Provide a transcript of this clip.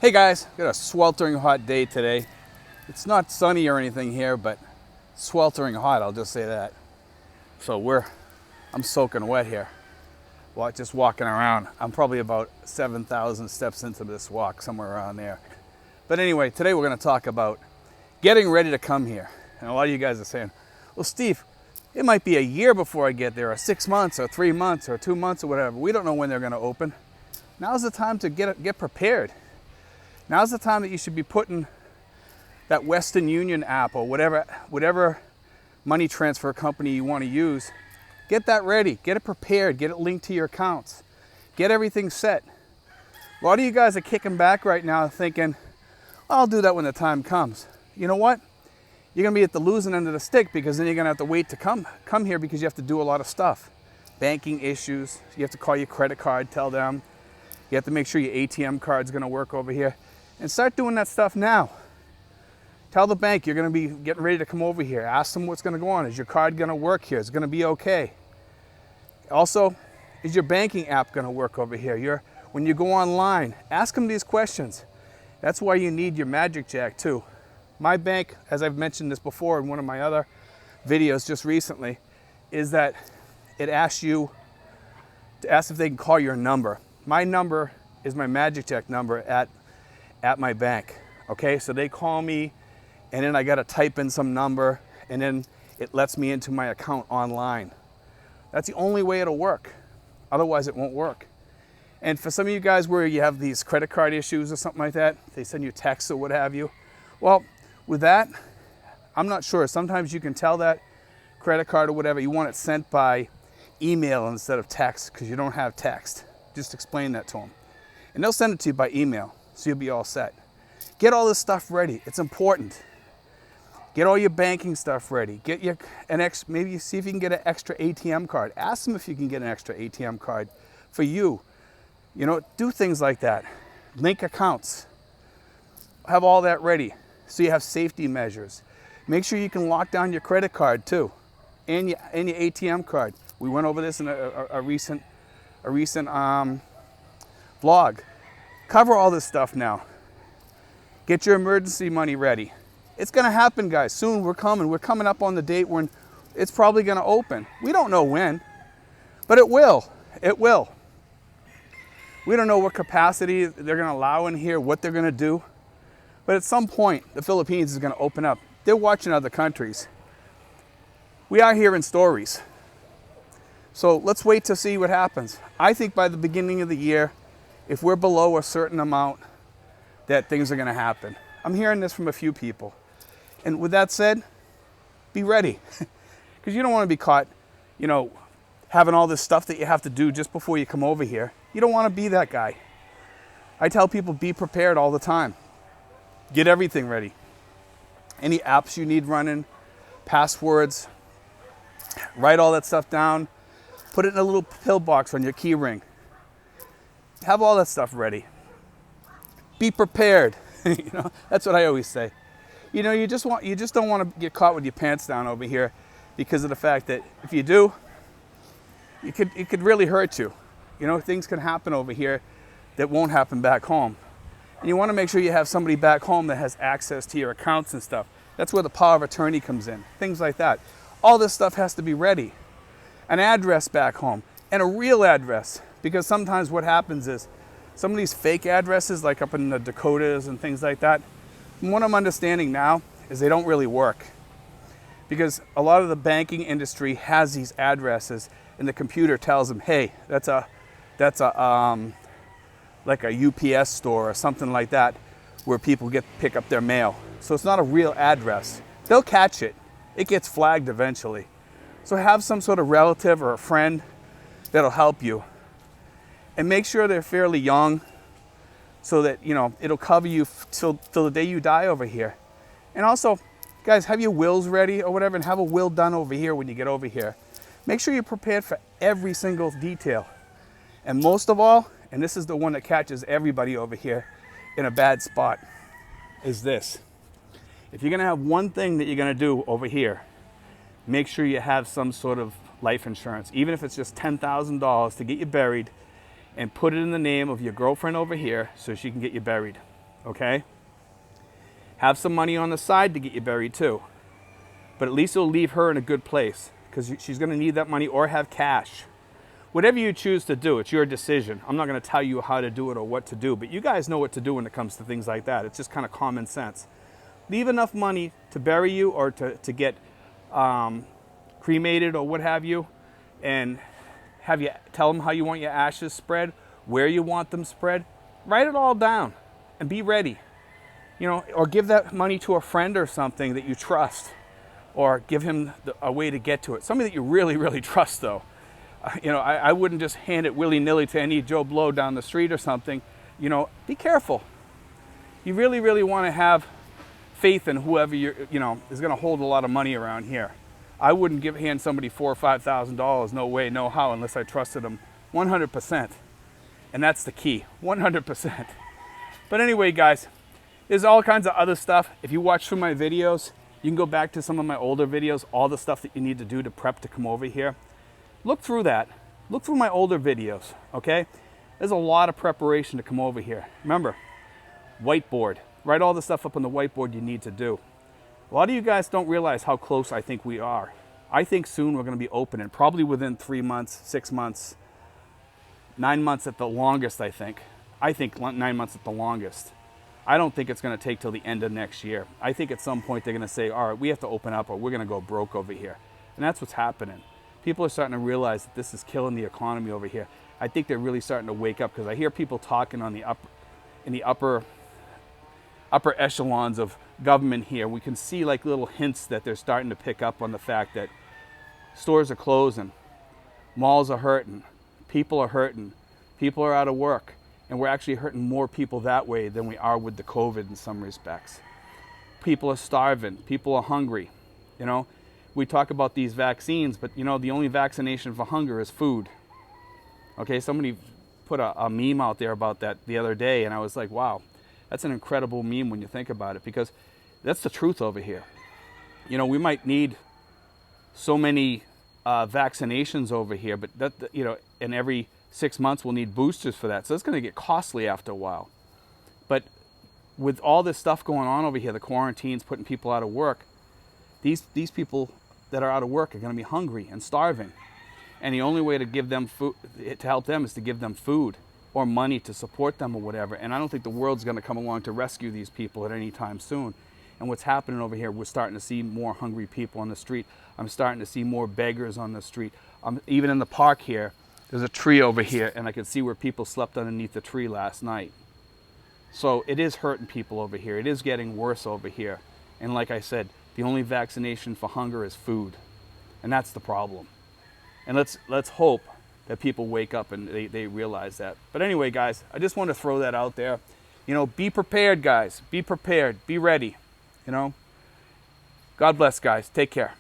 Hey guys, got a sweltering hot day today. It's not sunny or anything here, but sweltering hot, I'll just say that. So I'm soaking wet here. Just walking around. I'm probably about 7,000 steps into this walk, somewhere around there. But anyway, today we're gonna talk about getting ready to come here. And a lot of you guys are saying, well, Steve, it might be a year before I get there, or 6 months, or 3 months, or 2 months, or whatever. We don't know when they're gonna open. Now's the time to get prepared. Now's the time that you should be putting that Western Union app or whatever money transfer company you want to use. Get that ready, get it prepared, get it linked to your accounts, get everything set. A lot of you guys are kicking back right now thinking, I'll do that when the time comes. You know what? You're gonna be at the losing end of the stick, because then you're gonna have to wait to come here because you have to do a lot of stuff. Banking issues, you have to call your credit card, tell them. You have to make sure your ATM card's gonna work over here. And start doing that stuff now. Tell the bank you're gonna be getting ready to come over here. Ask them what's gonna go on. Is your card gonna work here? Is it gonna be okay? Also, is your banking app gonna work over here? When you go online, ask them these questions. That's why you need your magicJack too. My bank, as I've mentioned this before in one of my other videos just recently, is that it asks you to ask if they can call your number. My number is my magicJack number at my bank. Okay, so they call me, and then I got to type in some number, and then it lets me into my account online. That's the only way it'll work. Otherwise, it won't work. And for some of you guys where you have these credit card issues or something like that, they send you texts or what have you. Well, with that, I'm not sure. Sometimes you can tell that credit card or whatever, you want it sent by email instead of text because you don't have text. Just explain that to them. And they'll send it to you by email, so you'll be all set. Get all this stuff ready. It's important. Get all your banking stuff ready. Maybe see if you can get an extra ATM card. Ask them if you can get an extra ATM card for you. You know, do things like that. Link accounts. Have all that ready so you have safety measures. Make sure you can lock down your credit card too, and your ATM card. We went over this in a recent vlog. Cover all this stuff now. Get your emergency money ready. It's gonna happen, guys. Soon we're coming. We're coming up on the date when it's probably gonna open. We don't know when, but it will. It will. We don't know what capacity they're gonna allow in here, what they're gonna do. But at some point, the Philippines is gonna open up. They're watching other countries. We are hearing stories. So let's wait to see what happens. I think by the beginning of the year, if we're below a certain amount, that things are gonna happen. I'm hearing this from a few people. And with that said, be ready. Because you don't wanna be caught, having all this stuff that you have to do just before you come over here. You don't wanna be that guy. I tell people, be prepared all the time. Get everything ready. Any apps you need running, passwords, write all that stuff down, put it in a little pill box on your key ring. Have all that stuff ready. Be prepared. That's what I always say. You just don't want to get caught with your pants down over here because of the fact that if you do, it could really hurt you. Things can happen over here that won't happen back home. And you want to make sure you have somebody back home that has access to your accounts and stuff. That's where the power of attorney comes in. Things like that. All this stuff has to be ready. An address back home, and a real address. Because sometimes what happens is some of these fake addresses, like up in the Dakotas and things like that, from what I'm understanding now is they don't really work. Because a lot of the banking industry has these addresses, and the computer tells them, hey, that's like a UPS store or something like that, where people pick up their mail. So it's not a real address. They'll catch it. It gets flagged eventually. So have some sort of relative or a friend that'll help you. And make sure they're fairly young so that, it'll cover you till the day you die over here. And also, guys, have your wills ready or whatever, and have a will done over here when you get over here. Make sure you're prepared for every single detail. And most of all, and this is the one that catches everybody over here in a bad spot, is this. If you're gonna have one thing that you're gonna do over here, make sure you have some sort of life insurance, even if it's just $10,000 to get you buried, and put it in the name of your girlfriend over here so she can get you buried. okay? Have some money on the side to get you buried too. But at least it'll leave her in a good place, because she's going to need that money, or have cash. Whatever you choose to do, it's your decision. I'm not going to tell you how to do it or what to do, but you guys know what to do when it comes to things like that. It's just kind of common sense. Leave enough money to bury you, or to get cremated or what have you, and have you tell them how you want your ashes spread, where you want them spread. Write it all down and be ready. You know, or give that money to a friend or something that you trust, or give him a way to get to it. Somebody that you really, really trust, though. You know, I wouldn't just hand it willy-nilly to any Joe Blow down the street or something. You know, be careful. You really, really want to have faith in whoever is going to hold a lot of money around here. I wouldn't hand somebody $4,000 or $5,000, no way, no how, unless I trusted them 100%. And that's the key, 100%. But anyway, guys, there's all kinds of other stuff. If you watch through my videos, you can go back to some of my older videos, all the stuff that you need to do to prep to come over here. Look through that. Look through my older videos, okay? There's a lot of preparation to come over here. Remember, whiteboard. Write all the stuff up on the whiteboard you need to do. A lot of you guys don't realize how close I think we are. I think soon we're going to be opening, probably within 3 months, 6 months, 9 months at the longest, I think. I think 9 months at the longest. I don't think it's going to take till the end of next year. I think at some point they're going to say, all right, we have to open up or we're going to go broke over here. And that's what's happening. People are starting to realize that this is killing the economy over here. I think they're really starting to wake up, because I hear people talking in the upper echelons of government here. We can see like little hints that they're starting to pick up on the fact that stores are closing, malls are hurting, people are hurting, people are out of work, and we're actually hurting more people that way than we are with the COVID in some respects. People are starving, people are hungry, you know. We talk about these vaccines, but you know, the only vaccination for hunger is food. Okay, somebody put a meme out there about that the other day, and I was like, wow, that's an incredible meme when you think about it, because that's the truth over here. You know, we might need so many vaccinations over here, but you know, and every 6 months we'll need boosters for that. So it's going to get costly after a while. But with all this stuff going on over here, the quarantines putting people out of work, these people that are out of work are going to be hungry and starving. And the only way to give them food, to help them, is to give them food or money to support them or whatever. And I don't think the world's going to come along to rescue these people at any time soon. And what's happening over here, we're starting to see more hungry people on the street. I'm starting to see more beggars on the street. Even in the park here, there's a tree over here, and I can see where people slept underneath the tree last night. So it is hurting people over here. It is getting worse over here. And like I said, the only vaccination for hunger is food. And that's the problem. And let's hope that people wake up and they realize that. But anyway, guys, I just want to throw that out there. You know, be prepared, guys. Be prepared. Be ready. You know, God bless, guys. Take care.